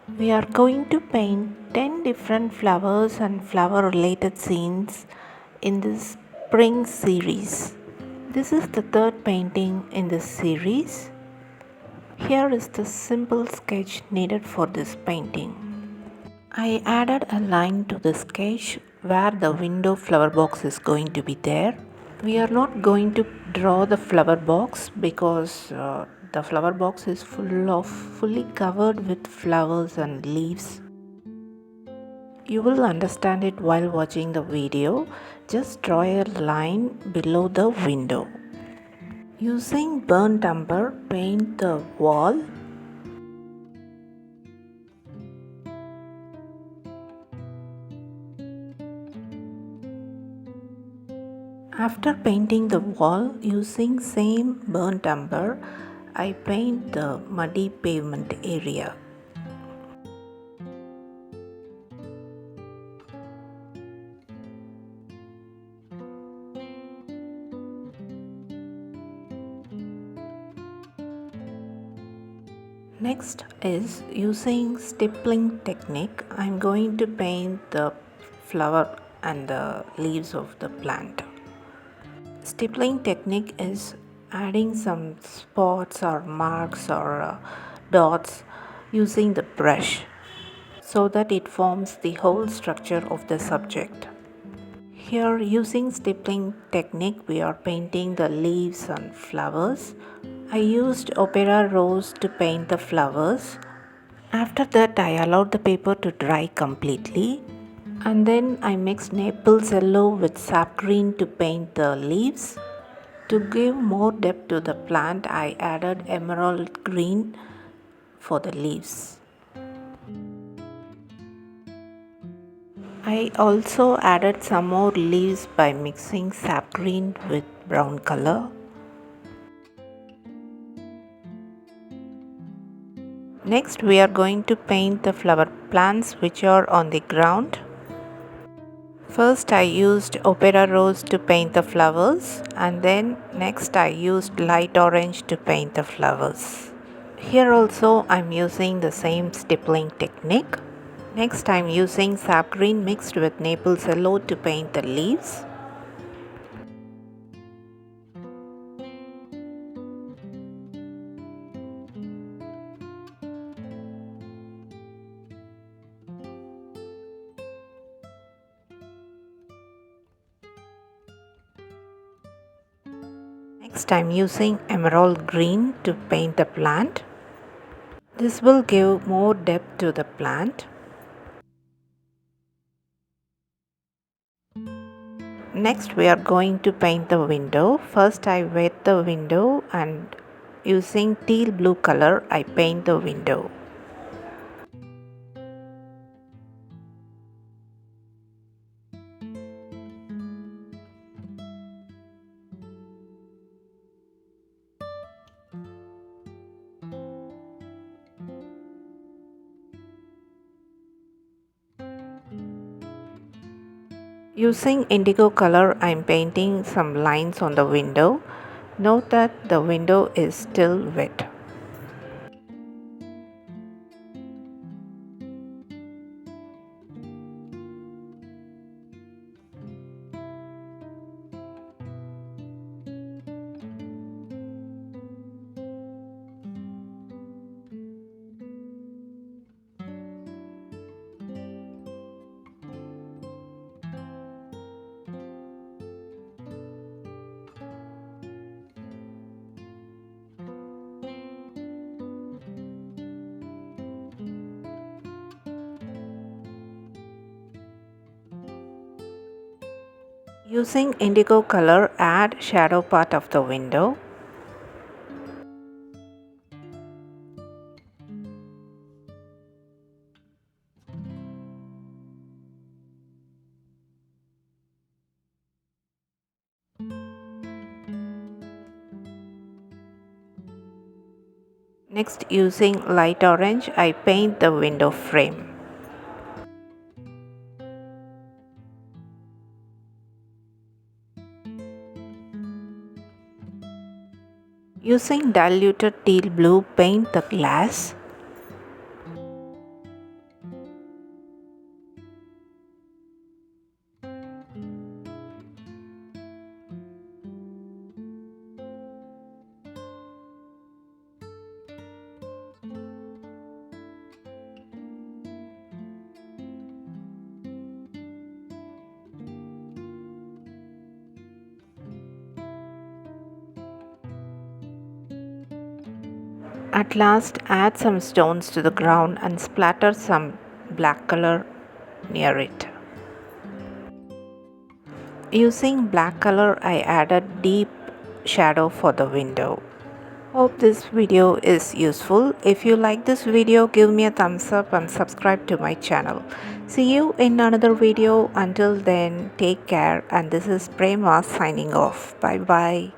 We are going to paint 10 different flowers and flower related scenes in this spring series. This is the third painting in this series. Here is the simple sketch needed for this painting. I added a line to the sketch where the window flower box is going to be there. We are not going to draw the flower box because the flower box is fully covered with flowers and leaves. You will understand it while watching the video. Just draw a line below the window. Using burnt umber, paint the wall. After painting the wall using same burnt umber, I paint the muddy pavement area. Next is using stippling technique. I'm going to paint the flower and the leaves of the plant. Stippling technique is adding some spots or marks or dots using the brush so that it forms the whole structure of the subject. Here using stippling technique we are painting the leaves and flowers. I used opera rose to paint the flowers. After that I allowed the paper to dry completely. And then I mixed Naples yellow with sap green to paint the leaves. To give more depth to the plant, I added emerald green for the leaves. I also added some more leaves by mixing sap green with brown color. Next, we are going to paint the flower plants which are on the ground. First I used opera rose to paint the flowers and then next I used light orange to paint the flowers. Here also I am using the same stippling technique. Next I am using sap green mixed with Naples yellow to paint the leaves. Next I am using emerald green to paint the plant. This will give more depth to the plant. Next we are going to paint the window. First I wet the window and using teal blue color I paint the window. Using indigo color, I am painting some lines on the window. Note that the window is still wet. Using indigo color, add shadow part of the window. Next, using light orange, I paint the window frame. Using diluted teal blue, paint the glass. At last, add some stones to the ground and splatter some black color near it. Using black color, I added deep shadow for the window. Hope this video is useful. If you like this video, give me a thumbs up and subscribe to my channel. See you in another video. Until then, take care, and this is Prema signing off. Bye bye.